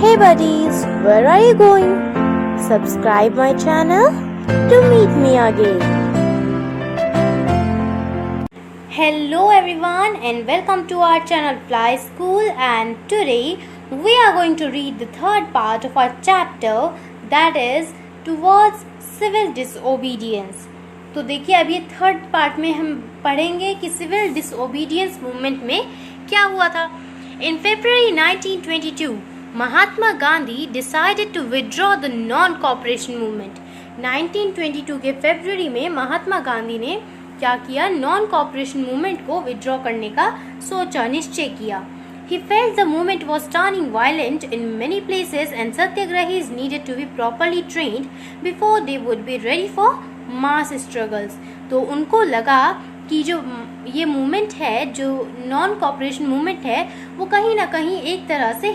Hey buddies, where are you going? Subscribe my channel to meet me again. Hello everyone and welcome to our channel Fly School, and today we are going to read the third part of our chapter, that is towards civil disobedience. तो देखिए अब ये third part में हम पढ़ेंगे कि civil disobedience movement में क्या हुआ था. In February 1922, Mahatma Gandhi decided to withdraw the non-cooperation movement. 1922 के फरवरी में महात्मा गांधी ने क्या किया, नॉन कॉपरेशन मूवमेंट को विड्रॉ करने का सोचा, निश्चय किया. He felt the movement was turning violent in many places and satyagrahis needed to be properly trained before they would be ready for mass struggles. तो उनको लगा कि जो ये मूवमेंट है, जो नॉन कॉपरेशन मूवमेंट है, वो कहीं ना कहीं एक तरह से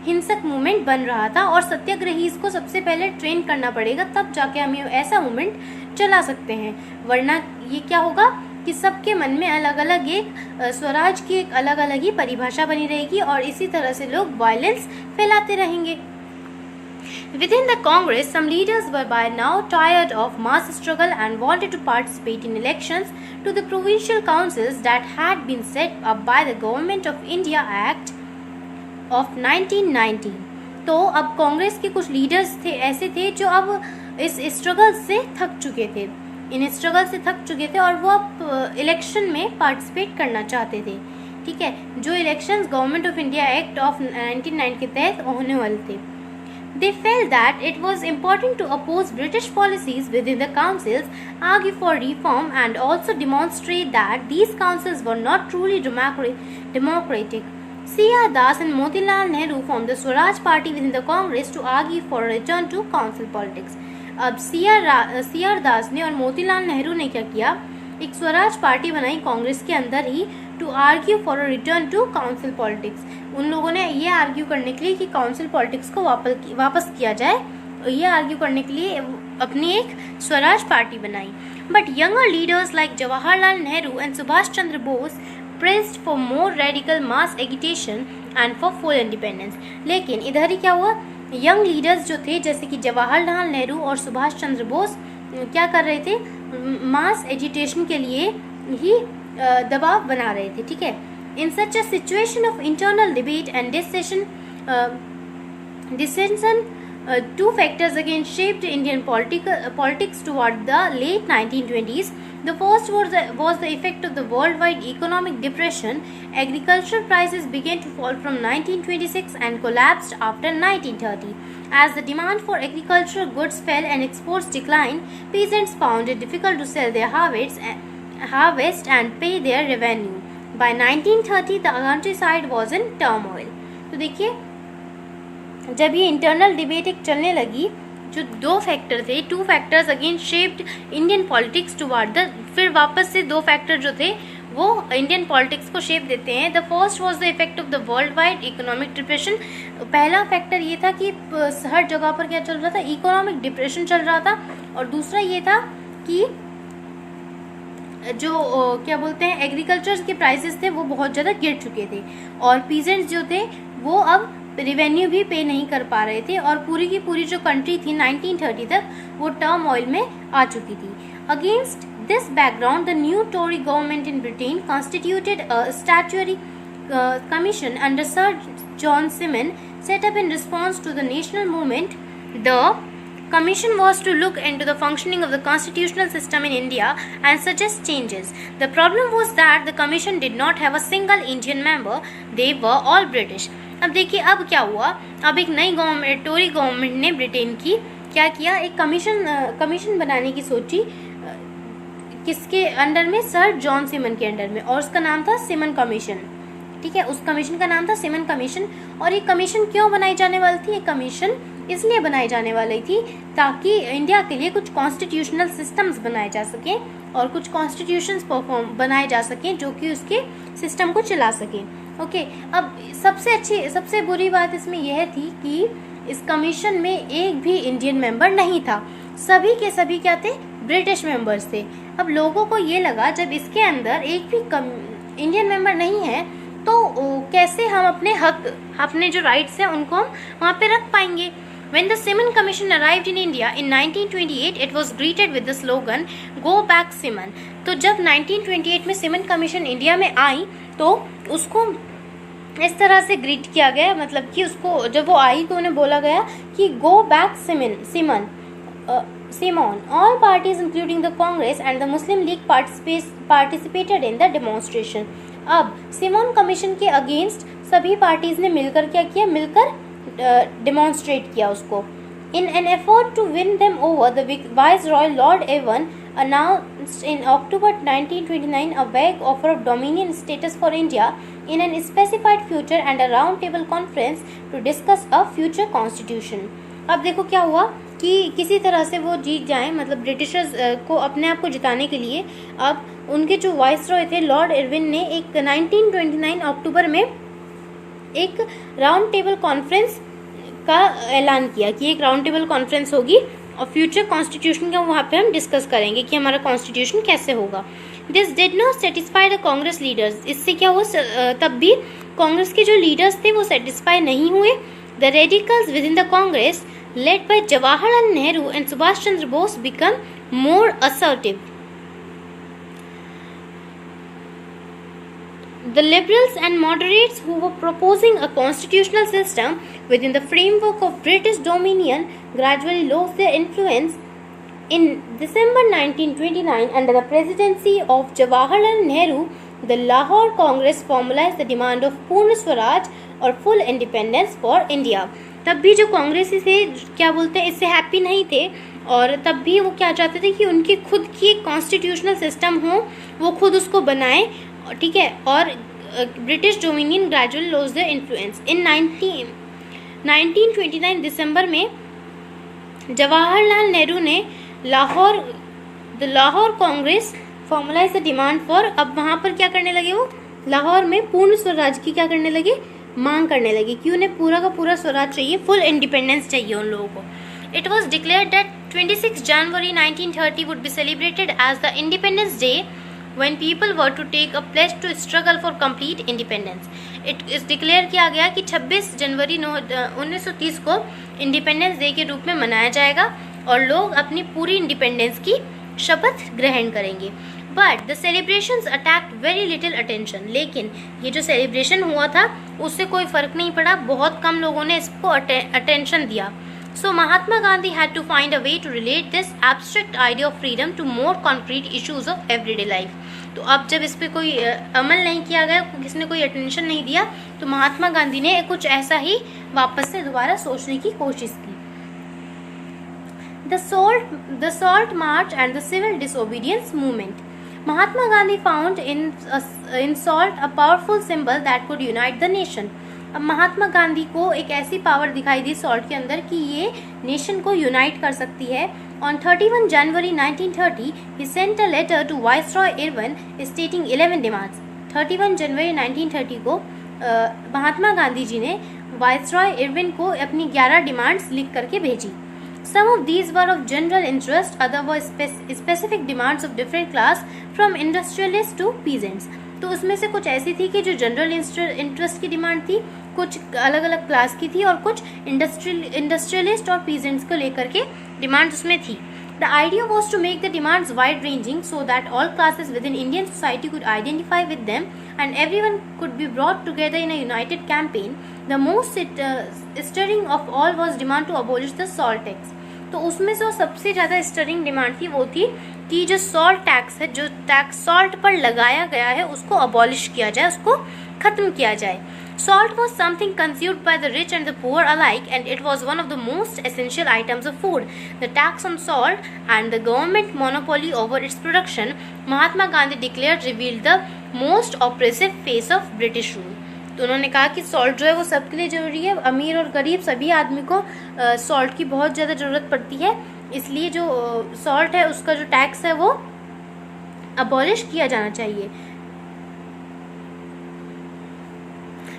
हिंसक मूवमेंट बन रहा था और सत्याग्रहीज को सबसे पहले ट्रेन करना पड़ेगा, तब जाके हम ऐसा मूवमेंट चला सकते हैं. वरना ये क्या होगा कि सबके मन में अलग अलग एक स्वराज की एक अलग अलग ही परिभाषा बनी रहेगी और इसी तरह से लोग वायलेंस फैलाते रहेंगे. Within the Congress, some leaders were by now tired of mass struggle and wanted to participate in elections to the provincial councils that had been set up by the Government of India Act of 1919. तो अब कांग्रेस के कुछ leaders ऐसे थे जो अब इस struggle से थक चुके थे और वो अब इलेक्शन में पार्टिसिपेट करना चाहते थे. ठीक है, जो elections government of India act of 1909 के तहत होने वाले थे. They felt that it was important to oppose British policies within the councils, argue for reform, and also demonstrate that these councils were not truly democratic. C.R. Das and Motilal Nehru formed the Swaraj Party within the Congress to argue for a return to council politics. अब C.R. दास ने और मोतीलाल नेहरू ने क्या किया, एक Swaraj party बनाई कांग्रेस के अंदर ही, to argue for a return to council politics. उन लोगों ने ये आर्ग्यू करने के लिए कि काउंसिल पॉलिटिक्स को वापस किया जाए, ये आर्ग्यू करने के लिए अपनी एक स्वराज पार्टी बनाई. But younger leaders like Jawaharlal Nehru and Subhash Chandra Bose pressed for more radical mass agitation and for full independence. लेकिन इधर ही क्या हुआ, यंग लीडर्स जो थे जैसे कि जवाहरलाल नेहरू और सुभाष चंद्र बोस क्या कर रहे थे, मास एजिटेशन के लिए ही दबाव बना रहे थे. ठीक है, in such a situation of internal debate and dissension, two factors again shaped Indian politics toward the late 1920s. The first was the effect of the worldwide economic depression. Agricultural prices began to fall from 1926 and collapsed after 1930. As the demand for agricultural goods fell and exports declined, peasants found it difficult to sell their harvest and pay their revenue. By 1930, the countryside was in turmoil. तो देखिए जब ये internal debate एक चलने लगी, जो दो factor थे, two factors again shaped Indian politics toward the, फिर वापस से दो फैक्टर जो थे वो इंडियन पॉलिटिक्स को शेप देते हैं. The first was the effect of the world wide economic depression. पहला फैक्टर ये था कि हर जगह पर क्या चल रहा था, इकोनॉमिक डिप्रेशन चल रहा था. और दूसरा ये था कि जो क्या बोलते हैं, एग्रीकल्चर के प्राइसेस थे वो बहुत ज़्यादा गिर चुके थे और पीजेंट्स जो थे वो अब रेवेन्यू भी पे नहीं कर पा रहे थे और पूरी की पूरी जो कंट्री थी 1930 तक वो टर्म ऑयल में आ चुकी थी. Against this background the new Tory government in Britain constituted a statutory commission under sir John Simon set up in response to the national movement. द commission was to look into the functioning of the constitutional system in India and suggest changes. The problem was that the commission did not have a single Indian member. They were all British. अब देखिए अब क्या हुआ, अब एक नई government, Tori government ने Britain की क्या किया, एक कमीशन बनाने की सोची. किसके अंडर में, सर जॉन सिमन के अंडर में, और उसका नाम था सिमन कमीशन. ठीक है, उस कमीशन का नाम था सिमन कमीशन. और ये कमीशन क्यों बनाई जाने वाली थी, ये कमीशन इसलिए बनाई जाने वाली थी ताकि इंडिया के लिए कुछ कॉन्स्टिट्यूशनल सिस्टम्स बनाए जा सकें और कुछ कॉन्स्टिट्यूशंस बनाए जा सकें जो कि उसके सिस्टम को चला सकें. ओके, अब सबसे बुरी बात इसमें यह थी कि इस कमीशन में एक भी इंडियन मेंबर नहीं था, सभी के सभी क्या थे, ब्रिटिश मेंबर्स थे. अब लोगों को ये लगा जब इसके अंदर एक भी इंडियन मेंबर नहीं है तो कैसे हम अपने हक, अपने जो राइट्स हैं उनको हम वहाँ पे रख पाएंगे. When the Simon Commission arrived in India in 1928, it was greeted with the slogan "Go back Simon." तो जब 1928 में सिमन कमीशन इंडिया में आई तो उसको इस तरह से ग्रीट किया गया, मतलब कि उसको जब वो आई तो उन्हें बोला गया कि go back Simon. Simon. All parties including the Congress and the Muslim League participated in the demonstration. अब सिमोन कमीशन के अगेंस्ट सभी पार्टीज ने मिलकर क्या किया, मिलकर डेमोन्स्ट्रेट किया उसको. In an effort to win them over, the Viceroy Lord Evan announced in October 1929 a vague offer of dominion status for India in an specified future and a round-table conference to discuss a future constitution. अब देखो क्या हुआ कि किसी तरह से वो जीत जाएं, मतलब ब्रिटिशर्स को अपने आप को जिताने के लिए अब उनके जो वाइसरॉय थे लॉर्ड इरविन ने एक 1929 अक्टूबर में एक राउंड टेबल कॉन्फ्रेंस का ऐलान किया कि एक राउंड टेबल कॉन्फ्रेंस होगी और फ्यूचर कॉन्स्टिट्यूशन का वहाँ पे हम डिस्कस करेंगे कि हमारा कॉन्स्टिट्यूशन कैसे होगा. This did not satisfy the Congress leaders. इससे क्या हुआ, तब भी कांग्रेस के जो लीडर्स थे वो सेटिस्फाई नहीं हुए. The radicals with in the Congress led by Jawaharlal Nehru and Subhash Chandra Bose become more assertive. The liberals and moderates who were proposing a constitutional system within the framework of British dominion gradually lost their influence. In December 1929, under the presidency of Jawaharlal Nehru, the Lahore Congress formalized the demand of Purna Swaraj or full independence for India. तब भी जो कांग्रेसी थे क्या बोलते हैं, इससे happy नहीं थे और तब भी वो क्या चाहते थे कि उनकी खुद की एक कॉन्स्टिट्यूशनल सिस्टम हो, वो खुद उसको बनाए, ठीक है, और British dominion gradually loss their influence. In 1929 दिसंबर में जवाहरलाल नेहरू ने the Lahore Congress formalize the demand for. अब वहाँ पर क्या करने लगे, वो लाहौर में पूर्ण स्वराज की क्या करने लगे, मांग करने लगी कि उन्हें पूरा का पूरा स्वराज चाहिए, फुल इंडिपेंडेंस चाहिए उन लोगों को. It was declared that 26 January 1930 would be celebrated as the independence day when people were to take a pledge to struggle for complete independence. इस डिक्लेयर किया गया कि 26 जनवरी 1930 को इंडिपेंडेंस डे के रूप में मनाया जाएगा और लोग अपनी पूरी इंडिपेंडेंस की शपथ ग्रहण करेंगे. But the celebrations attract very little attention. लेकिन ये जो सेलिब्रेशन हुआ था उससे कोई फ़र्क नहीं पड़ा, बहुत कम लोगों ने इसको अटेंशन दिया. So Mahatma Gandhi had to find a way to relate this abstract idea of freedom to more concrete issues of everyday life. तो अब जब इस पर कोई अमल नहीं किया गया, किसी ने कोई अटेंशन नहीं दिया, तो महात्मा गांधी ने कुछ ऐसा ही वापस से दोबारा सोचने की कोशिश की. The Salt March and the Civil Disobedience Movement. Mahatma Gandhi found in salt a powerful symbol that could unite the nation. अब महात्मा गांधी को एक ऐसी पावर दिखाई दी सॉल्ट के अंदर कि ये नेशन को यूनाइट कर सकती है. On 31 January 1930, he sent a letter to Viceroy Irwin stating 11 demands. 31 जनवरी 1930 को महात्मा गांधी जी ने वाइसरॉय इरविन को अपनी 11 डिमांड्स लिख करके भेजी. Some of these were of general interest, others were specific demands of different class from industrialists to peasants. तो उसमें से कुछ ऐसी थी कि जो जनरल इंटरेस्ट की डिमांड थी, कुछ अलग अलग क्लास की थी और कुछ इंडस्ट्रियलिस्ट और पीजेंट्स को लेकर के डिमांड उसमें थी. The idea was to make the demands wide-ranging so that all classes within Indian society could identify with them and everyone could be brought together in a united campaign. The most stirring of all was demand to abolish the salt tax. तो उसमें से सबसे ज़्यादा stirring demand थी वो थी कि जो सॉल्ट टैक्स है, जो टैक्स सॉल्ट पर लगाया गया है, उसको अबॉलिश किया जाए, उसको ख़त्म किया जाए. Salt was something consumed by the rich and the poor alike, and it was one of the most essential items of food. The tax on salt and the government monopoly over its production, Mahatma Gandhi declared, revealed the most oppressive face of British rule. तो उन्होंने कहा कि salt जो है वो सबके लिए ज़रूरी है, अमीर और गरीब सभी आदमी को सॉल्ट की बहुत ज़्यादा ज़रूरत पड़ती है, इसलिए जो सॉल्ट है उसका जो टैक्स है वो अबॉलिश किया जाना चाहिए.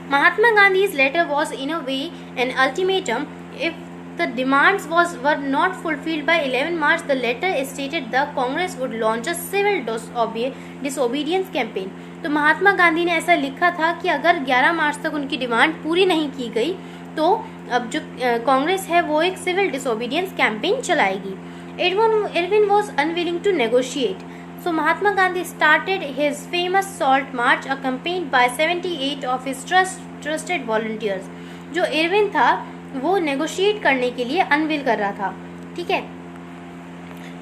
Mahatma Gandhi's letter was in a way an ultimatum. If the demands were not fulfilled by 11 March, the letter stated the Congress would launch a civil disobedience campaign. तो महात्मा गांधी ने ऐसा लिखा था कि अगर 11 मार्च तक उनकी डिमांड पूरी नहीं की गई तो अब जो कांग्रेस है वो एक सिविल डिसोबीडियंस कैंपेन चलाएगी। Irwin was unwilling to negotiate, so Mahatma Gandhi started his famous Salt March, accompanied by 78 of his trusted volunteers. जो इरविन था वो नेगोशिएट करने के लिए अनविल कर रहा था, ठीक है,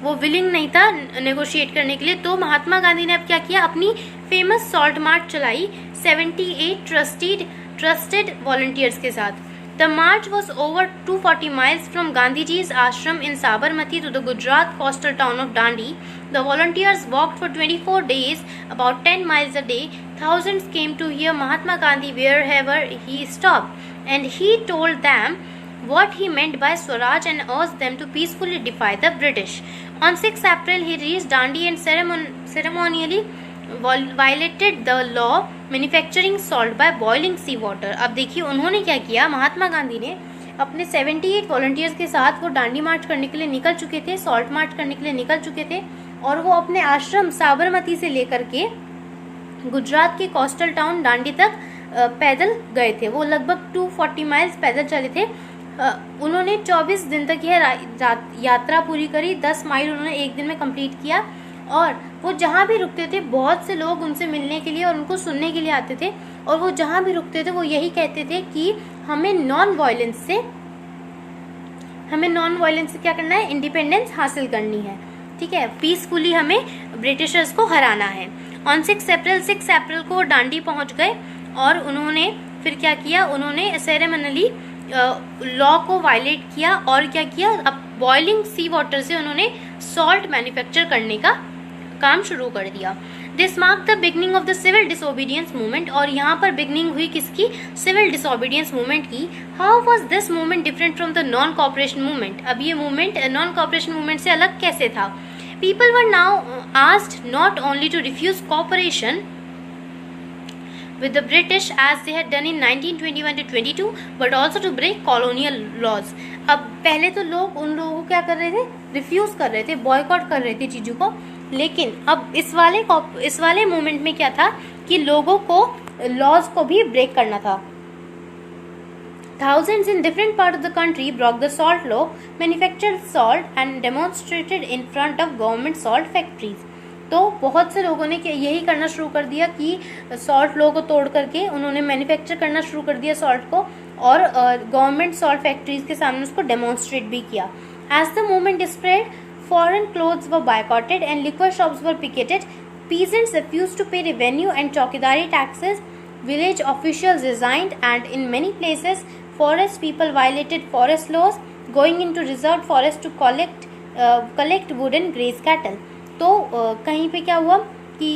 वो विलिंग नहीं था नेगोशिएट करने के लिए। तो महात्मा गांधी ने अब क्या किया, अपनी फेमस सॉल्ट मार्च चलाई 78 ट्रस्टेड वॉलंटियर्स के साथ। The march was over 240 miles from Gandhiji's ashram in Sabarmati to the Gujarat coastal town of Dandi. The volunteers walked for 24 days, about 10 miles a day. Thousands came to hear Mahatma Gandhi wherever he stopped, and he told them what he meant by Swaraj and urged them to peacefully defy the British. On 6 April, he reached Dandi and ceremonially violated the law manufacturing salt by boiling sea water. अब देखिए उन्होंने क्या किया, महात्मा गांधी ने अपने 78 volunteers के साथ वो डांडी मार्च करने के लिए निकल चुके थे, सॉल्ट मार्च करने के लिए निकल चुके थे, और वो अपने आश्रम साबरमती से लेकर के गुजरात के कोस्टल टाउन डांडी तक पैदल गए थे। वो लगभग 240 माइल्स पैदल चले थे। उन्होंने 24 दिन तक यह यात्रा पूरी करी। 10 माइल उन्होंने एक दिन में कंप्लीट किया, और वो जहाँ भी रुकते थे बहुत से लोग उनसे मिलने के लिए और उनको सुनने के लिए आते थे, और वो जहाँ भी रुकते थे वो यही कहते थे कि हमें नॉन वायलेंस से क्या करना है, इंडिपेंडेंस हासिल करनी है, ठीक है, पीसफुली हमें ब्रिटिशर्स को हराना है। ऑन 6 अप्रैल को डांडी पहुंच गए, और उन्होंने फिर क्या किया, उन्होंने सेरेमनली लॉ को वायलेट किया, और क्या किया, अब बॉइलिंग सी वाटर से उन्होंने सॉल्ट मैन्युफैक्चर करने का काम शुरू कर दिया। This mark the beginning of the civil disobedience movement, और यहाँ पर बिगनिंग हुई किसकी, सिविल डिसोबीडियंस मूवमेंट की। How was this movement different from the non cooperation movement. अब ये मूवमेंट नॉन कॉपरेशन मूवमेंट से अलग कैसे था। People were now asked not only to refuse cooperation with the British as they had done in 1921 to 22, but also to break colonial laws. अब पहले तो लोग उन लोगों को क्या कर रहे थे, रिफ्यूज कर रहे थे, बॉयकॉट कर रहे थे चीज़ों को, लेकिन अब इस वाले मूवमेंट में क्या था कि लोगों को लॉज को भी ब्रेक करना था। Thousands in different parts of the country broke the salt law, manufactured salt and demonstrated in front of government salt factories. तो बहुत से लोगों ने यही करना शुरू कर दिया कि सॉल्ट लॉ को तोड़ करके उन्होंने मैन्युफैक्चर करना शुरू कर दिया सॉल्ट को, और गवर्नमेंट सॉल्ट फैक्ट्रीज के सामने उसको डेमोन्स्ट्रेट भी किया। As the movement spread, foreign clothes were boycotted and liquor shops were picketed, peasants refused to pay revenue and chaukidari taxes, village officials resigned, and in many places forest people violated forest laws, going into reserved forest to collect wood and graze cattle. तो कहीं पे क्या हुआ कि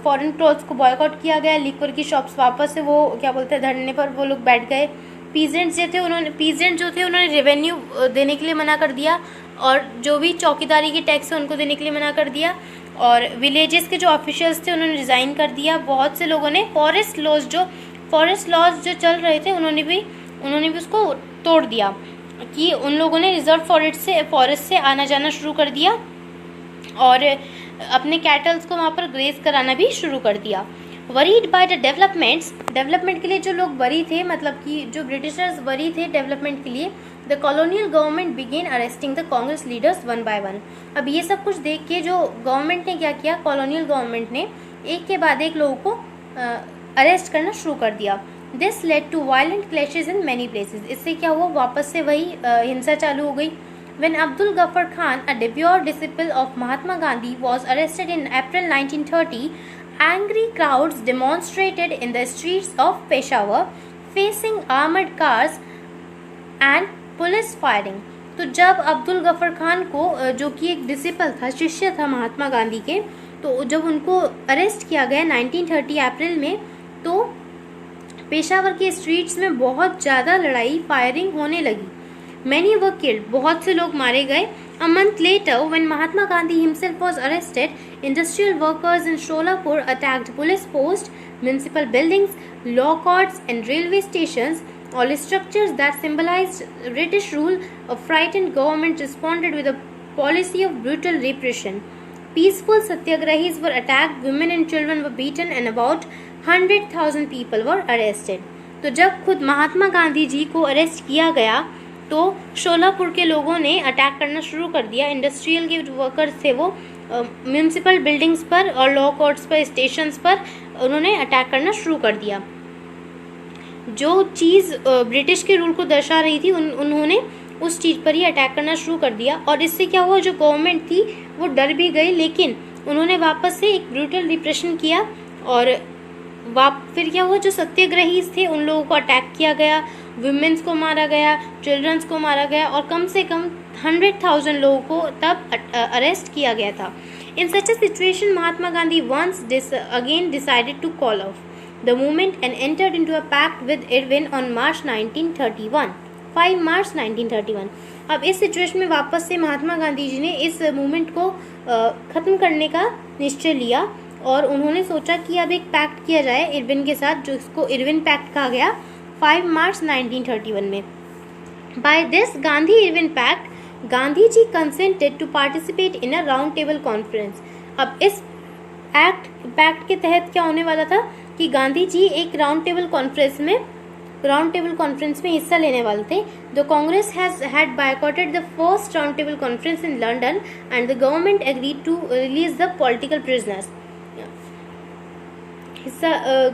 foreign clothes को boycott किया गया, liquor की शॉप्स वापस से वो क्या बोलते हैं धरने पर वो लोग बैठ गए। पीजेंट जो थे उन्होंने रेवेन्यू देने के लिए मना कर दिया, और जो भी चौकीदारी के टैक्स है उनको देने के लिए मना कर दिया, और विलेजेस के जो ऑफिशियल्स थे उन्होंने रिज़ाइन कर दिया। बहुत से लोगों ने फॉरेस्ट लॉज जो चल रहे थे उन्होंने भी उसको तोड़ दिया, कि उन लोगों ने रिजर्व फॉरेस्ट से आना जाना शुरू कर दिया, और अपने कैटल्स को वहाँ पर ग्रेज कराना भी शुरू कर दिया। वरीड बाय द डेवलपमेंट के लिए जो लोग वरी थे, मतलब कि जो ब्रिटिशर्स वरी थे डेवलपमेंट के लिए, the colonial government began arresting the Congress leaders one by one. अब ये सब कुछ देख के जो गवर्नमेंट ने क्या किया, कॉलोनियल गवर्नमेंट ने एक के बाद एक लोगों को अरेस्ट करना शुरू कर दिया। This led to violent clashes in many places. इससे क्या हुआ, वापस से वही हिंसा चालू हो गई। When Abdul Ghaffar Khan, a devout disciple of Mahatma Gandhi, was arrested in April 1930, angry crowds demonstrated in the streets of Peshawar, facing armored cars and police firing. तो जब अब्दुल गफर खान को, जो कि एक डिसिपल था, शिष्य था महात्मा गांधी के, तो जब उनको अरेस्ट किया गया 1930 अप्रैल में, तो पेशावर के स्ट्रीट्स में बहुत ज़्यादा लड़ाई, फायरिंग होने लगी। Many were killed, बहुत से लोग मारे गए। A month later, when Mahatma Gandhi himself was arrested, industrial workers in Sholapur attacked police posts, municipal buildings, law courts and railway stations, all structures that symbolized British rule. A frightened government responded with a policy of brutal repression. peaceful satyagrahis were attacked, women and children were beaten and about 100,000 people were arrested. तो जब खुद महात्मा गांधी जी को arrest किया गया तो शोलापुर के लोगों ने अटैक करना शुरू कर दिया. इंडस्ट्रियल के वर्कर्स थे, वो म्यूनिसिपल बिल्डिंग्स पर और लॉ कोर्ट्स पर, स्टेशंस पर उन्होंने अटैक करना शुरू कर दिया. जो चीज़ ब्रिटिश के रूल को दर्शा रही थी उन्होंने उस चीज़ पर ही अटैक करना शुरू कर दिया. और इससे क्या हुआ, जो गवर्नमेंट थी वो डर भी गई, लेकिन उन्होंने वापस से एक ब्रूटल रिप्रेशन किया. और फिर क्या हुआ, जो सत्याग्रहीज थे उन लोगों को अटैक किया गया, वुमेन्स को मारा गया, चिल्ड्रंस को मारा गया और कम से कम 100,000 लोगों को तब अरेस्ट किया गया था. In such a situation Mahatma Gandhi once again decided to call off the movement and entered into a pact with Irvin on March 1931. 5 March 1931. अब इस सिचुएशन में वापस से महात्मा गांधी जी ने इस मूवमेंट को ख़त्म करने का निश्चय लिया और उन्होंने सोचा कि अब एक पैक्ट किया जाए इरविन के साथ, जो इसको इरविन पैक्ट कहा गया 5 मार्च 1931 में. By this Gandhi Irwin pact Gandhi ji consented to participate in a round table conference. अब इस पैक्ट के तहत क्या होने वाला था कि गांधी जी एक राउंड टेबल कॉन्फ्रेंस में हिस्सा लेने वाले थे. The Congress had boycotted the first round table conference in London and the government agreed to release the political prisoners.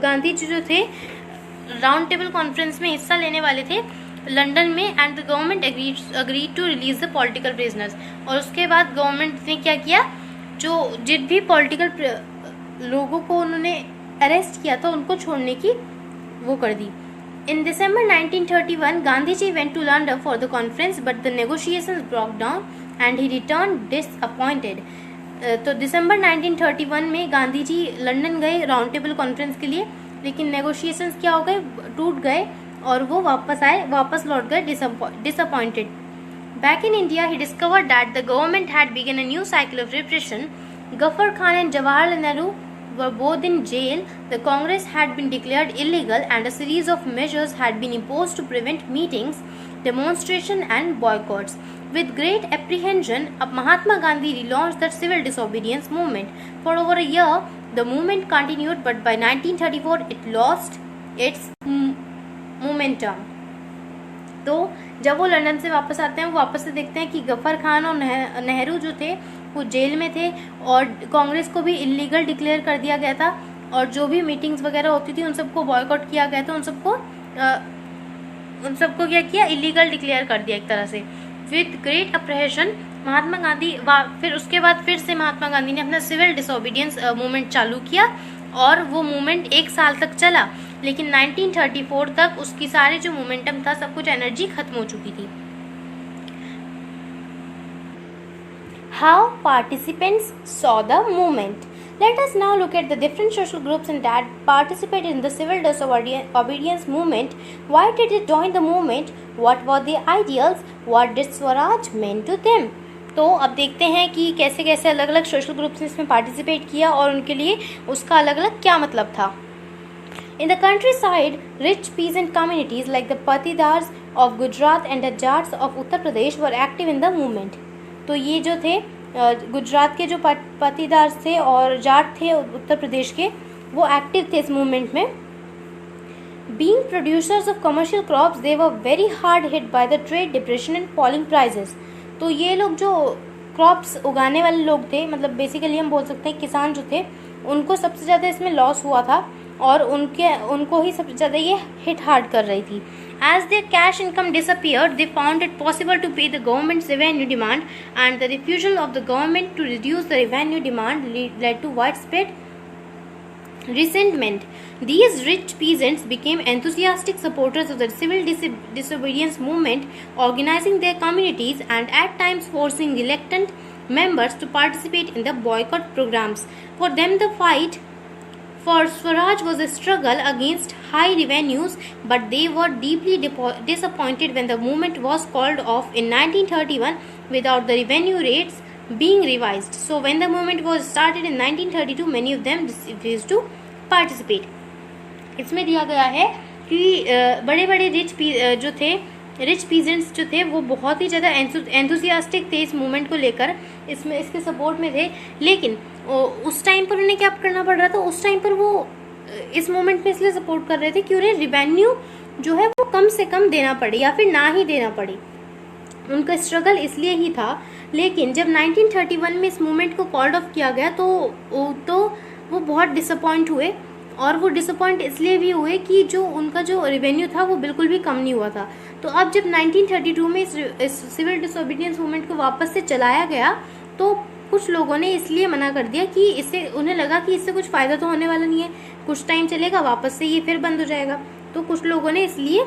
Gandhi ji जो थे राउंड टेबल कॉन्फ्रेंस में हिस्सा लेने वाले थे लंदन में, and the government agreed to release the political prisoners. और उसके बाद गवर्नमेंट ने क्या किया, जो जिन भी पॉलिटिकल लोगों को उन्होंने अरेस्ट किया था उनको छोड़ने की वो कर दी. In December 1931, Gandhiji went to London for the conference, but the negotiations broke down and he returned disappointed. तो दिसंबर 1931 में गांधी जी लंदन गए राउंड टेबल कॉन्फ्रेंस के लिए, लेकिन नेगोशिएशंस क्या हो गए, टूट गए और वो वापस लौट गए disappointed. Back in India, he discovered that the government had begun a new cycle of repression. Ghaffar Khan and Jawaharlal Nehru were both in jail. The Congress had been declared illegal and a series of measures had been imposed to prevent meetings, demonstration and boycotts. With great apprehension, Mahatma Gandhi relaunched the civil disobedience movement. For over a year, the movement continued, but by 1934 it lost its momentum. तो जब वो London से वापस आते हैं, वो वापस से देखते हैं कि गफर खान और नेहरू जो थे वो जेल में थे और कांग्रेस को भी इलीगल डिक्लेयर कर दिया गया था और जो भी मीटिंग्स वगैरह होती थी उन सबको बॉयकॉट किया गया था, उन सबको क्या किया, इलीगल डिक्लेयर कर दिया एक तरह से. विद ग्रेट अप्रहेशन महात्मा गांधी फिर उसके बाद फिर से महात्मा गांधी ने अपना सिविल डिसोबीडियंस मूवमेंट चालू किया और वो मूवमेंट 1 साल तक चला, लेकिन 1934 तक उसकी सारी जो मोमेंटम था, सब कुछ एनर्जी खत्म हो चुकी थी. How participants saw the movement. Let us now look at the different social groups that participated in the civil disobedience movement. Why did they join the movement? What were their ideals? What did Swaraj mean to them? तो अब देखते हैं कि कैसे कैसे अलग अलग social groups ने इसमें पार्टिसिपेट किया और उनके लिए उसका अलग अलग क्या मतलब था. In the countryside, rich peasant communities like the Patidars of Gujarat and the Jats of Uttar Pradesh were active in the movement. तो ये जो थे गुजरात के जो पाटीदार थे और जाट थे उत्तर प्रदेश के, वो एक्टिव थे इस मूवमेंट में. Being producers of commercial crops, they were very hard hit by the trade depression and falling prices. तो ये लोग जो क्रॉप्स उगाने वाले लोग थे, मतलब बेसिकली हम बोल सकते हैं किसान जो थे, उनको सबसे ज़्यादा इसमें लॉस हुआ था और उनको ही सबसे ज़्यादा ये हिट हार्ड कर रही थी. As their cash income disappeared, they found it possible to pay the government's revenue demand, and the refusal of the government to reduce the revenue demand led to widespread resentment. These rich peasants became enthusiastic supporters of the civil disobedience movement, organizing their communities and at times forcing reluctant members to participate in the boycott programs. For them, the fight for Swaraj was a struggle against high revenues, but they were deeply disappointed when the movement was called off in 1931 without the revenue rates being revised. So when the movement was started in 1932, many of them refused to participate. इसमें दिया गया है कि बड़े बड़े rich जो थे rich peasants जो थे वो बहुत ही ज़्यादा एंथुसियास्टिक थे इस मूवमेंट को लेकर, इसमें इसके सपोर्ट में थे। लेकिन उस टाइम पर उन्हें क्या करना पड़ रहा था, उस टाइम पर वो इस मूवमेंट में इसलिए सपोर्ट कर रहे थे कि उन्हें रिवेन्यू जो है वो कम से कम देना पड़े या फिर ना ही देना पड़े, उनका स्ट्रगल इसलिए ही था। लेकिन जब 1931 में इस मूवमेंट को कॉल्ड ऑफ किया गया तो वो बहुत डिसअपॉइंट हुए, और वो डिसअपॉइंट इसलिए भी हुए कि जो उनका जो रेवेन्यू था वो बिल्कुल भी कम नहीं हुआ था। तो अब जब 1932 में इस सिविल डिसोबीडियंस मूवमेंट को वापस से चलाया गया तो कुछ लोगों ने इसलिए मना कर दिया कि इससे उन्हें लगा कि इससे कुछ फ़ायदा तो होने वाला नहीं है, कुछ टाइम चलेगा वापस से ये फिर बंद हो जाएगा। तो कुछ लोगों ने इसलिए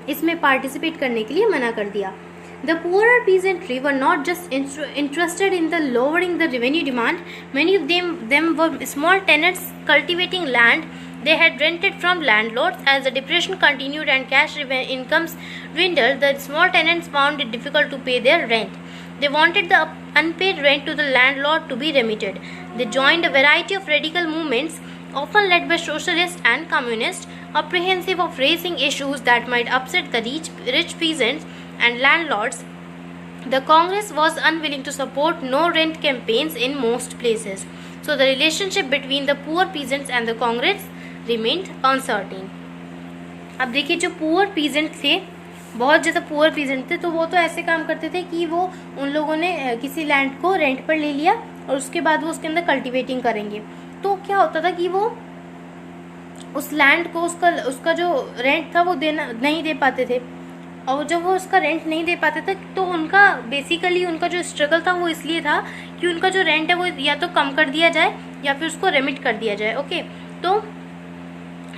इसमें पार्टिसिपेट करने के लिए मना कर दिया। The poorer peasantry were not just interested in the lowering the revenue demand. Many of them were small tenants cultivating land they had rented from landlords. As the depression continued and cash incomes dwindled, the small tenants found it difficult to pay their rent. They wanted the unpaid rent to the landlord to be remitted. They joined a variety of radical movements, often led by socialists and communists, apprehensive of raising issues that might upset the rich peasants and landlords. The Congress was unwilling to support no rent campaigns in most places. So the relationship between the poor peasants and the Congress remained uncertain. अब देखिए जो poor peasant थे, बहुत ज़्यादा poor peasant थे, तो वो तो ऐसे काम करते थे कि वो उन लोगों ने किसी लैंड को रेंट पर ले लिया और उसके बाद वो उसके अंदर कल्टिवेटिंग करेंगे। तो क्या होता था कि वो उस लैंड को उसका जो रेंट था वो देना नहीं दे पाते थे, और जब वो उसका रेंट नहीं दे पाते थे तो उनका बेसिकली उनका जो स्ट्रगल था वो इसलिए था कि उनका जो रेंट है वो या तो कम कर दिया जाए या फिर उसको रेमिट कर दिया जाए। ओके, तो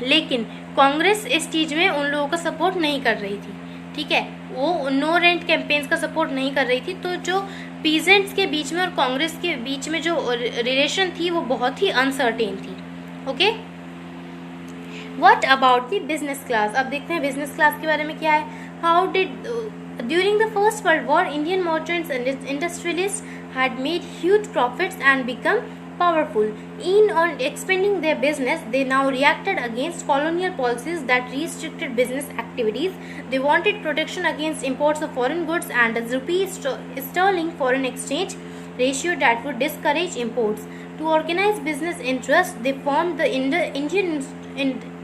लेकिन कांग्रेस इस चीज़ में उन लोगों का सपोर्ट नहीं कर रही थी, ठीक है, वो नो रेंट कैंपेन्स का सपोर्ट नहीं कर रही थी। तो जो पीजेंट्स के बीच में और कांग्रेस के बीच में जो रिलेशन थी वो बहुत ही अनसर्टेन थी। Okay, what about the business class, अब देखते हैं बिजनेस क्लास के बारे में क्या है। How did during the First World War, Indian merchants and industrialists had made huge profits and become powerful. On expanding their business, they now reacted against colonial policies that restricted business activities. They wanted protection against imports of foreign goods and a rupee sterling foreign exchange ratio that would discourage imports. To organize business interests, they formed the Indian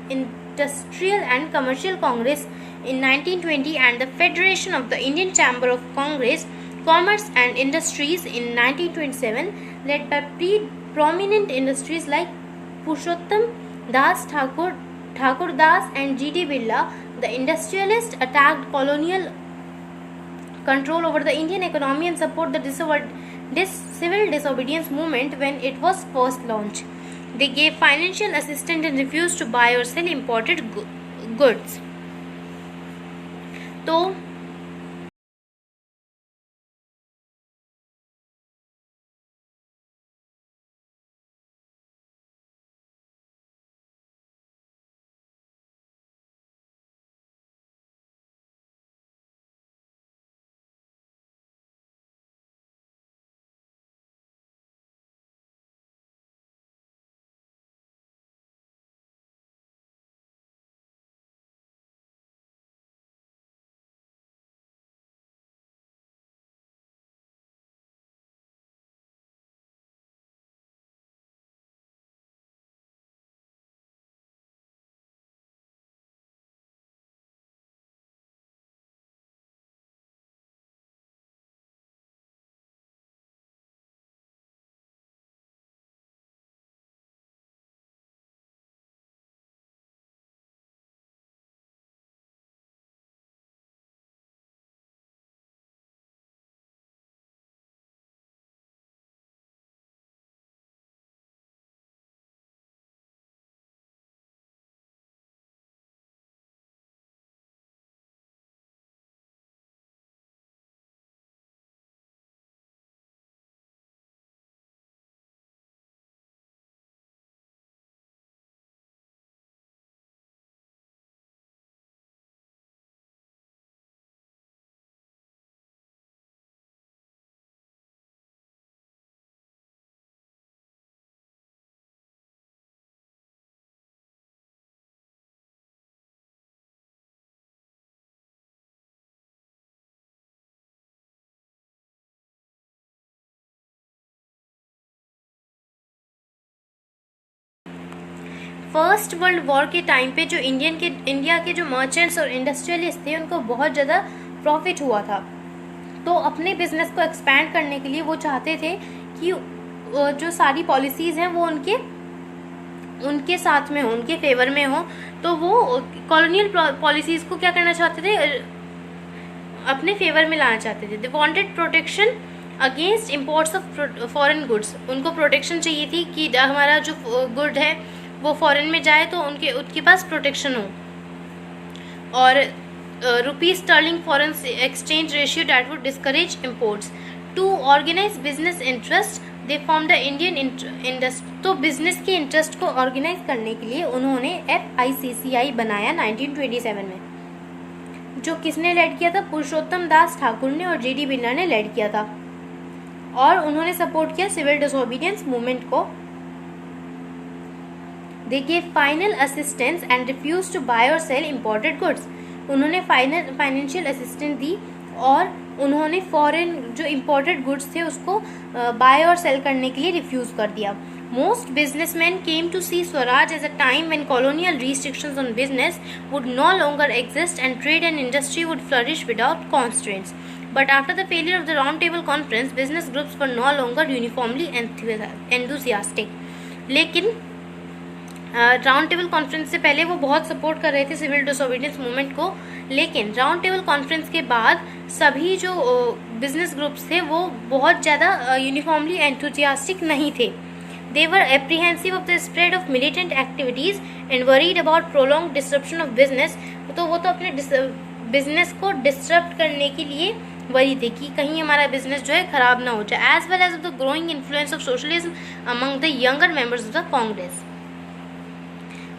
Industrial and Commercial Congress in 1920 and the Federation of the Indian Chamber of Commerce and Industries in 1927, led by prominent industries like Purushottam Das Thakur Das and G.D. Birla. The industrialists attacked colonial control over the Indian economy and support the civil disobedience movement when it was first launched. They gave financial assistance and refused to buy or sell imported goods. तो first world war के time पे जो India के जो merchants और industrialist थे उनको बहुत ज़्यादा प्रॉफिट हुआ था। तो अपने बिजनेस को एक्सपैंड करने के लिए वो चाहते थे कि जो सारी पॉलिसीज़ हैं वो उनके साथ में हो, उनके फेवर में हो। तो वो कॉलोनियल पॉलिसीज़ को क्या करना चाहते थे, अपने फेवर में लाना चाहते थे। They wanted protection against imports of foreign goods. उनको प्रोटेक्शन चाहिए थी कि हमारा जो गुड है वो फॉरेन में जाए तो उनके पास प्रोटेक्शन हो। और rupees sterling foreign exchange ratio that would discourage imports. To organize business interest they form the Indian industry. तो बिजनेस के इंटरेस्ट को ऑर्गेनाइज करने के लिए उन्होंने FICCI बनाया 1927 में, जो किसने लेड किया था, पुरुषोत्तम दास ठाकुर ने और JD बिरला ने लेड किया था। और उन्होंने सपोर्ट किया सिविल डिसोबीडियंस मूवमेंट को। They gave final assistance and refuse to buy और सेल इम्पोर्टेड गुड्स। उन्होंने फाइनेंशियल असिस्टेंस दी और उन्होंने फॉरेन जो इम्पोर्टेड गुड्स थे उसको बाय और सेल करने के लिए रिफ्यूज कर दिया। Most businessmen came to see Swaraj as a time when colonial restrictions on business would no longer exist and trade and industry would flourish without constraints. But after the failure of the Round Table Conference, business groups were no longer uniformly enthusiastic. लेकिन round table conference से पहले वो बहुत support कर रहे थे civil disobedience movement को, लेकिन राउंड टेबल कॉन्फ्रेंस के बाद सभी जो बिजनेस ग्रुप्स थे वो बहुत ज़्यादा यूनिफॉर्मली एंथुजियास्टिक नहीं थे। They were apprehensive of the spread of militant activities and worried about prolonged disruption of business. तो वो तो अपने बिजनेस को डिस्टर्ब करने के लिए वरी थे कि कहीं हमारा बिजनेस जो है खराब ना हो जाए, as well as the growing influence of socialism among the younger members of the Congress.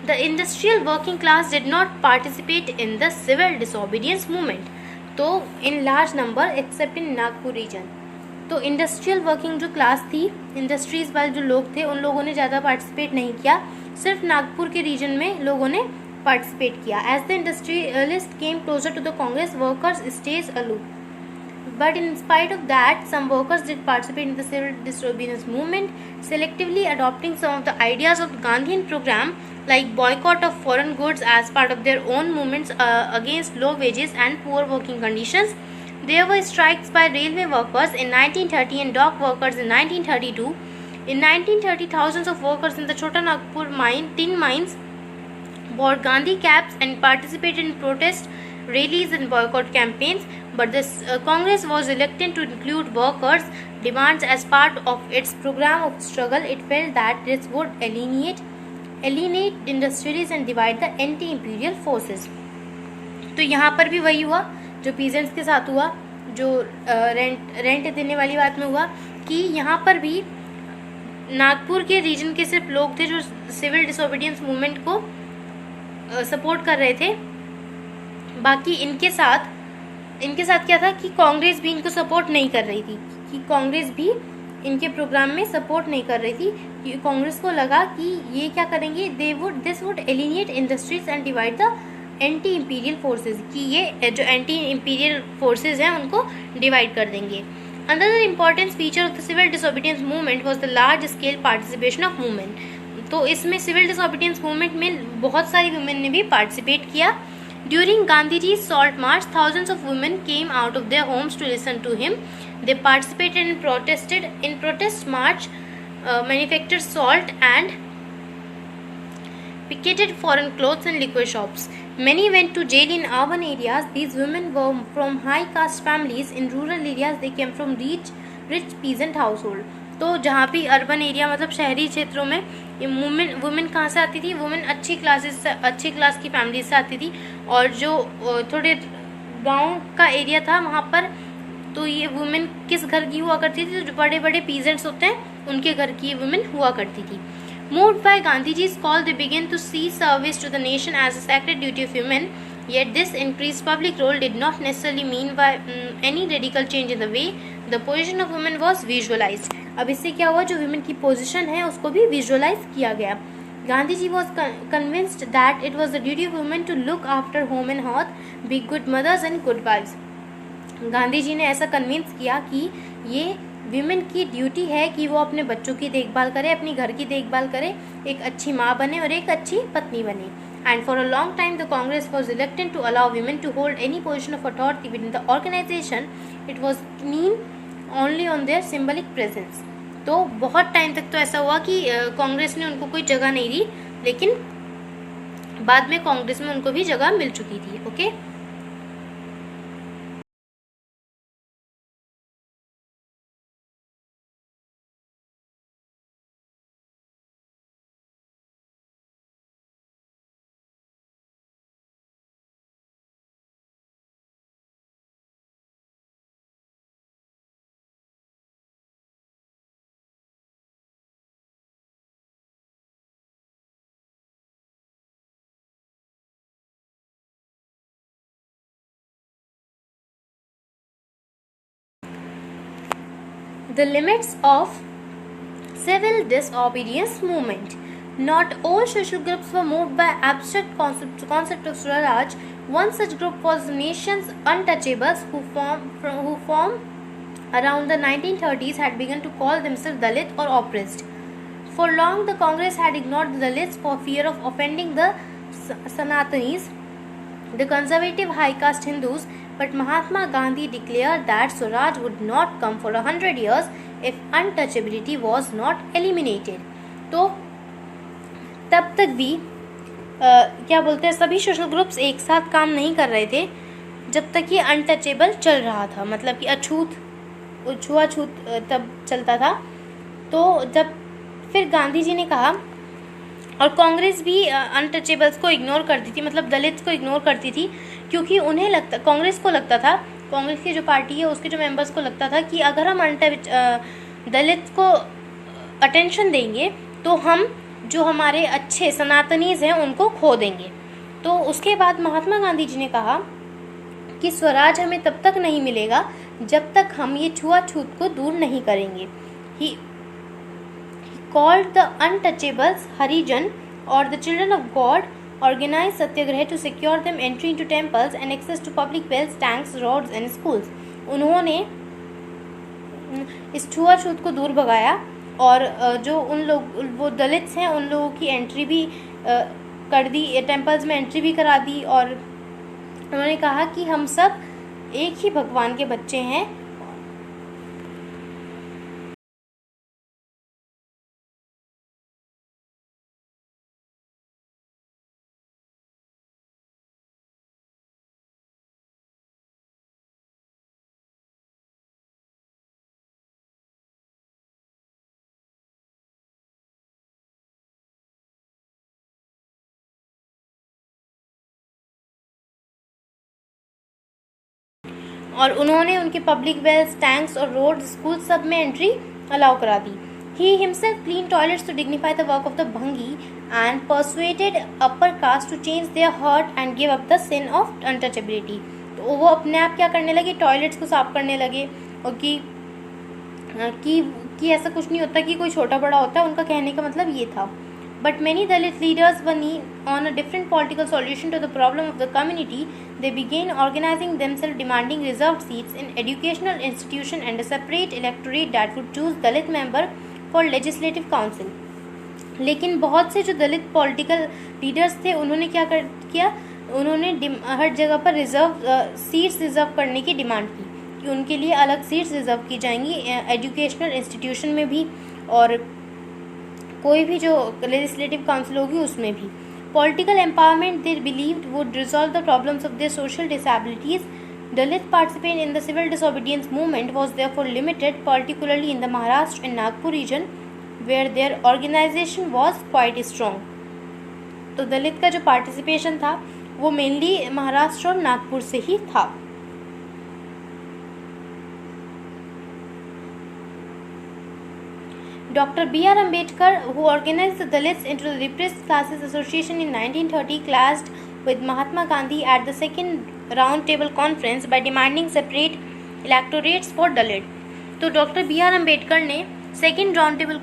The industrial working class did not participate in the civil disobedience movement, तो in large number except in Nagpur region। तो industrial working जो class थी, industries वाले जो लोग थे, उन लोगों ने ज़्यादा पार्टिसिपेट नहीं किया, सिर्फ नागपुर के रीजन में लोगों ने पार्टिसिपेट किया। As the industrialist came closer to the Congress, workers stage aloof. But in spite of that, some workers did participate in the civil disobedience movement, selectively adopting some of the ideas of the Gandhian program, like boycott of foreign goods as part of their own movements against low wages and poor working conditions. There were strikes by railway workers in 1930 and dock workers in 1932. In 1930, thousands of workers in the Chota Nagpur tin mines wore Gandhi caps and participated in protest rallies and boycott campaigns. But the Congress was reluctant to include workers' demands as part of its program of struggle. It felt that this would alienate industrialists and divide the anti-imperial forces. तो यहाँ पर भी वही हुआ जो peasants के साथ हुआ, जो रेंट देने वाली बात में हुआ, कि यहाँ पर भी नागपुर के रीजन के सिर्फ लोग थे जो सिविल डिसोबीडियंस मूवमेंट को सपोर्ट कर रहे थे। बाकी इनके साथ क्या था कि कांग्रेस भी इनको सपोर्ट नहीं कर रही थी, कि कांग्रेस भी इनके प्रोग्राम में सपोर्ट नहीं कर रही थी। कांग्रेस को लगा कि ये क्या करेंगे, this would eliminate industries and divide the anti imperial forces, कि ये जो एंटी इम्पीरियल फोर्सेज हैं उनको डिवाइड कर देंगे। Another important feature of the civil disobedience movement was the large scale participation of women. तो इसमें सिविल डिसोबीडियंस मूवमेंट में बहुत सारी वुमेन ने भी पार्टिसिपेट किया। During Gandhiji's salt march, thousands of women came out of their homes to listen to him. They participated and protested. In protest march, manufactured salt and picketed foreign clothes and liquor shops. Many went to jail in urban areas. These women were from high caste families. In rural areas, they came from rich peasant household. तो जहाँ भी urban area मतलब शहरी क्षेत्रों में ये women कहाँ से आती थी, वुमेन अच्छी क्लास की फैमिली से आती थी, और जो थोड़े गांव का एरिया था वहाँ पर तो ये वुमेन किस घर की हुआ करती थी, जो बड़े बड़े पीजेंट्स होते हैं उनके घर की वुमेन हुआ करती थी। Moved by Gandhiji's call, they began to see service to the nation as a sacred duty of women. Yet this increased public role did not necessarily mean by any radical change in the way the position of women was visualized. अब इससे क्या हुआ, जो women की position है उसको भी visualize किया गया। Gandhiji was convinced that it was the duty of women to look after home and hearth, be good mothers and good wives. Gandhi ji ने ऐसा कन्विंस किया कि ये वीमेन की ड्यूटी है कि वो अपने बच्चों की देखभाल करे, अपनी घर की देखभाल करे, एक अच्छी माँ बने और एक अच्छी पत्नी बने. And for a long time, the Congress was reluctant to allow women to hold any position of authority within the organization. It was keen only on their symbolic presence. तो बहुत टाइम तक तो ऐसा हुआ कि कांग्रेस ने उनको कोई जगह नहीं दी, लेकिन बाद में कांग्रेस में उनको भी जगह मिल चुकी थी. Okay. The limits of civil disobedience movement. Not all social groups were moved by abstract concept of Swaraj. One such group was the nation's untouchables, who formed around the 1930s had begun to call themselves Dalit or oppressed. For long, the Congress had ignored the Dalits for fear of offending the Sanatanis, the conservative high caste Hindus, but Mahatma Gandhi declared that Swaraj would not come for 100 years if untouchability was not eliminated. तो तब तक भी क्या बोलते हैं, सभी social groups एक साथ काम नहीं कर रहे थे जब तक ये अनटचेबल चल रहा था, मतलब कि छुआछूत तब चलता था. तो जब फिर गांधी जी ने कहा, और कांग्रेस भी अनटचेबल्स को इग्नोर करती थी, मतलब दलित्स को इग्नोर करती थी, क्योंकि कांग्रेस को लगता था, कांग्रेस की जो पार्टी है उसके जो मेंबर्स को लगता था कि अगर हम दलित्स को अटेंशन देंगे तो हम जो हमारे अच्छे सनातनीज हैं उनको खो देंगे. तो उसके बाद महात्मा गांधी जी ने कहा कि स्वराज हमें तब तक नहीं मिलेगा जब तक हम ये छुआछूत को दूर नहीं करेंगे. ही called the untouchables Harijan, or the children of God, organized satyagraha to secure them entry into temples and access to public wells, tanks, roads and schools. उन्होंने इस छुआछूत को दूर भगाया और जो उन लोग वो दलित्स हैं उन लोगों की एंट्री भी कर दी, टेम्पल्स में एंट्री भी करा दी, और उन्होंने कहा कि हम सब एक ही भगवान के बच्चे हैं. और उन्होंने उनके पब्लिक वेल्स, टैंक्स और रोड, स्कूल सब में एंट्री अलाउ करा दी. He himself cleaned toilets to dignify the work of the Bhangi and persuaded upper caste to change their heart and give up the sin of untouchability. तो वो अपने आप क्या करने लगे, टॉयलेट्स को साफ करने लगे, और कि ऐसा कुछ नहीं होता कि कोई छोटा बड़ा होता है, उनका कहने का मतलब ये था. But many Dalit leaders were on a different political solution to the problem of the community. They began organizing themselves, demanding reserved seats in educational institutions and a separate electorate that would choose Dalit member for legislative council. लेकिन बहुत से जो दलित political leaders थे उन्होंने क्या किया, उन्होंने हर जगह पर सीट्स रिजर्व करने की डिमांड की कि उनके लिए अलग सीट्स रिजर्व की जाएंगी एजुकेशनल इंस्टीट्यूशन में भी, और कोई भी जो लेजिस्लेटिव काउंसिल होगी उसमें भी. Political empowerment they believed would resolve the problems of their social disabilities. Dalit participation in the civil disobedience movement was therefore limited, particularly in the Maharashtra and Nagpur region, where their organization was quite strong. तो दलित का जो participation था वो mainly Maharashtra और नागपुर से ही था. Dr. B.R. Ambedkar, who organized the Dalits into the Repressed Classes Association in 1930, clashed with Mahatma Gandhi at the second round table conference by demanding separate electorates for Dalit. तो doctor B are Ambedkar ने second round table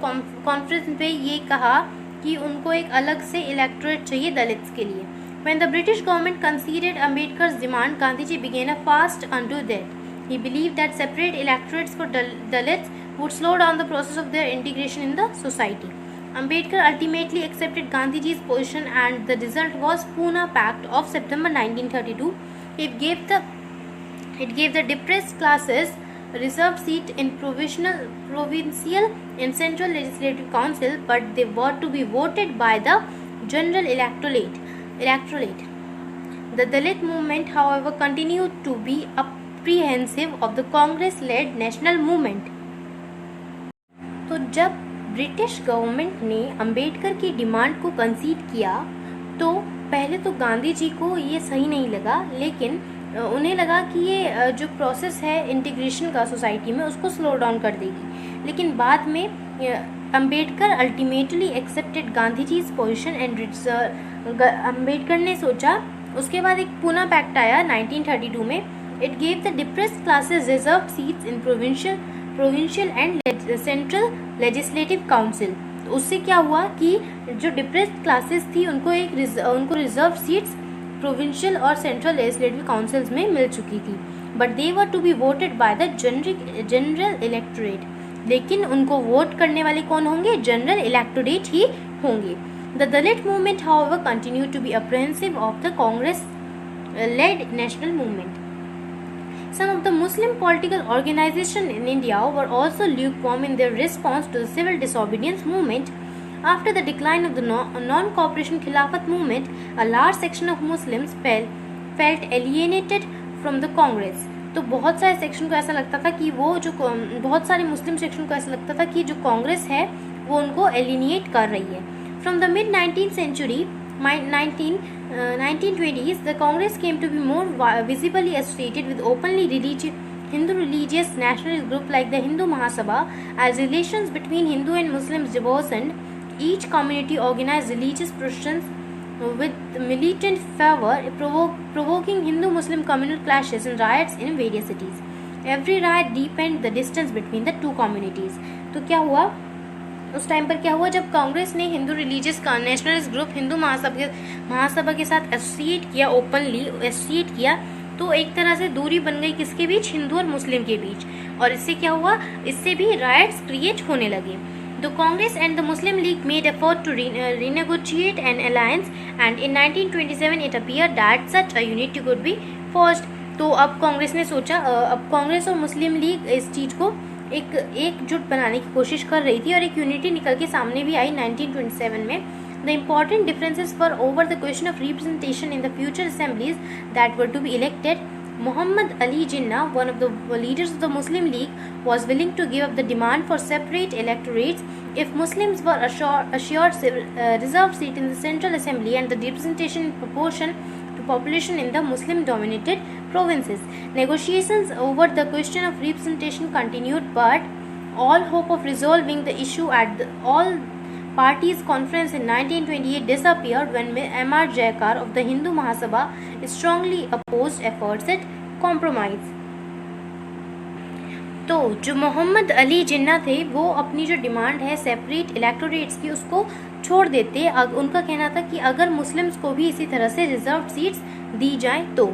conference पे ये कहा कि उनको एक अलग से इलेक्टोरेट चाहिए दलित्स के लिए. When the British government conceded Ambedkar's demand, Gandhiji began a fast undo that. He believed that separate electorates for Dalits would slow down the process of their integration in the society. Ambedkar ultimately accepted Gandhiji's position, and the result was Pune Pact of September 1932. It gave the depressed classes reserved seat in provincial and central legislative council, but they were to be voted by the general electorate. The Dalit movement, however, continued to be apprehensive of the Congress-led national movement. तो जब British government ने अंबेडकर की demand को कंसीड किया तो पहले तो गांधी जी को ये सही नहीं लगा, लेकिन उन्हें लगा कि ये जो प्रोसेस है इंटीग्रेशन का सोसाइटी में उसको स्लो डाउन कर देगी। लेकिन बाद में Ambedkar ultimately accepted Gandhi ji position and Ambedkar ने सोचा, उसके बाद एक पूना पैक्ट आया 1932 में। It gave the depressed classes reserve seats in provincial and central legislative council. तो उससे क्या हुआ कि जो डिप्रेस्ड क्लासेस थी उनको रिजर्व सीट्स प्रोविंशियल और सेंट्रल लेजिस्लेटिव काउंसिल्स में मिल चुकी थी, but they were to be voted by the general electorate. लेकिन उनको वोट करने वाले कौन होंगे? जनरल इलेक्टोरेट ही होंगे। The Dalit movement however continue to be apprehensive of the Congress led national movement. Some of the Muslim political organizations in India were also lukewarm in their response to the civil disobedience movement. After the decline of the non-cooperation Khilafat movement, a large section of Muslims felt alienated from the Congress. तो बहुत सारे section को ऐसा लगता था कि बहुत सारे मुस्लिम सेक्शन को ऐसा लगता था कि जो कांग्रेस है वो उनको एलिनिएट कर रही है। From the mid-19th century, 1920s, the Congress came to be more visibly associated with openly Hindu religious nationalist group like the Hindu Mahasabha. As relations between Hindu and Muslims worsened, each community organized religious processions with militant fervor, provoking Hindu-Muslim communal clashes and riots in various cities. Every riot deepened the distance between the two communities. तो क्या हुआ उस time पर? क्या हुआ जब कांग्रेस ने Hindu religious nationalist group Hindu Mahasabha के साथ एसोसिएट किया, ओपनली एसोसिएट किया, तो एक तरह से दूरी बन गई किसके बीच? हिंदू और मुस्लिम के बीच। और इससे क्या हुआ? इससे भी राइट्स क्रिएट होने लगे। The Congress and the Muslim League made effort to renegotiate an alliance, and in 1927 it appeared that such a unity could be forged. तो अब कांग्रेस ने सोचा, अब कांग्रेस और मुस्लिम लीग इस चीज़ को एकजुट बनाने की कोशिश कर रही थी और एक यूनिटी निकल के सामने भी आई 1927 में। The important differences were over the question of representation in the future assemblies that were to be elected. Muhammad Ali Jinnah, one of the leaders of the Muslim League, was willing to give up the demand for separate electorates if Muslims were assured reserved seat in the Central Assembly and the representation in proportion to population in the Muslim-dominated provinces. Negotiations over the question of representation continued, but all hope of resolving the issue at the All Parties Conference in 1928 disappeared when M.R. Jayakar of the Hindu Mahasabha strongly opposed efforts at compromise. तो जो मोहम्मद अली जिन्ना थे वो अपनी जो demand है separate electorates की उसको छोड़ देते। उनका कहना था कि अगर मुस्लिम्स को भी इसी तरह से रिजर्व सीट्स दी जाएं तो।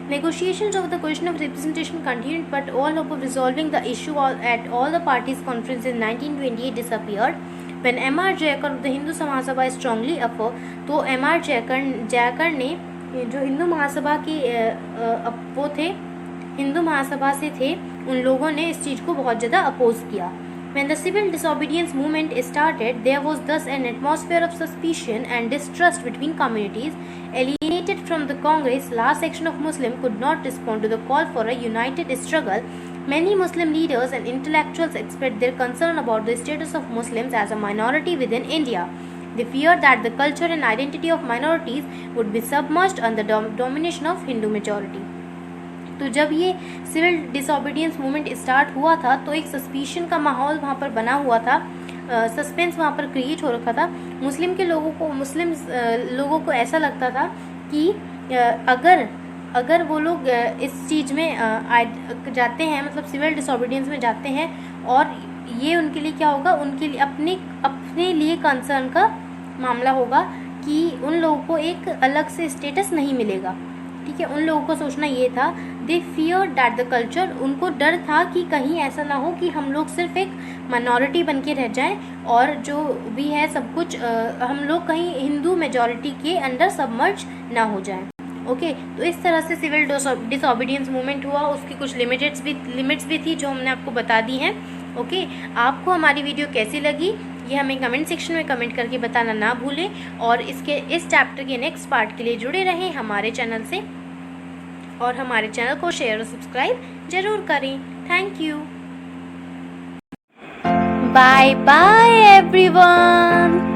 Negotiations over the question of representation continued, but all hope of resolving the issue at all the parties conference in 1928 disappeared when M.R. Jayakar of the Hindu Mahasabha strongly opposed. तो M.R. Jayakar ने जो हिंदू महासभा के वो थे, हिंदू महासभा से थे, उन लोगों ने इस चीज़ को बहुत ज़्यादा अपोज किया। When the civil disobedience movement started, there was thus an atmosphere of suspicion and distrust between communities. Alienated from the Congress, large section of Muslims could not respond to the call for a united struggle. Many Muslim leaders and intellectuals expressed their concern about the status of Muslims as a minority within India. They feared that the culture and identity of minorities would be submerged under the domination of Hindu majority. तो जब ये civil disobedience movement start हुआ था तो एक suspicion का माहौल वहाँ पर बना हुआ था, सस्पेंस वहाँ पर क्रिएट हो रखा था। मुस्लिम लोगों को ऐसा लगता था कि अगर वो लोग इस चीज़ में जाते हैं, मतलब सिविल डिसोबीडियंस में जाते हैं, और ये उनके लिए क्या होगा, उनके लिए अपने लिए कंसर्न का मामला होगा कि उन लोगों को एक अलग से स्टेटस नहीं मिलेगा। ठीक है, उन लोगों को सोचना ये था दे फियर दैट द कल्चर, उनको डर था कि कहीं ऐसा ना हो कि हम लोग सिर्फ एक माइनॉरिटी बन के रह जाएं और जो भी है सब कुछ हम लोग कहीं हिंदू मेजॉरिटी के अंडर सबमर्ज ना हो जाएं। ओके तो इस तरह से सिविल डिसोबीडियंस मूवमेंट हुआ, उसकी कुछ लिमिट्स भी थी जो हमने आपको बता दी हैं। ओके आपको हमारी वीडियो कैसी लगी ये हमें कमेंट सेक्शन में कमेंट करके बताना ना भूलें, और इस चैप्टर के नेक्स्ट पार्ट के लिए जुड़े रहें हमारे चैनल से, और हमारे चैनल को शेयर और सब्सक्राइब जरूर करें। Thank you, bye bye everyone.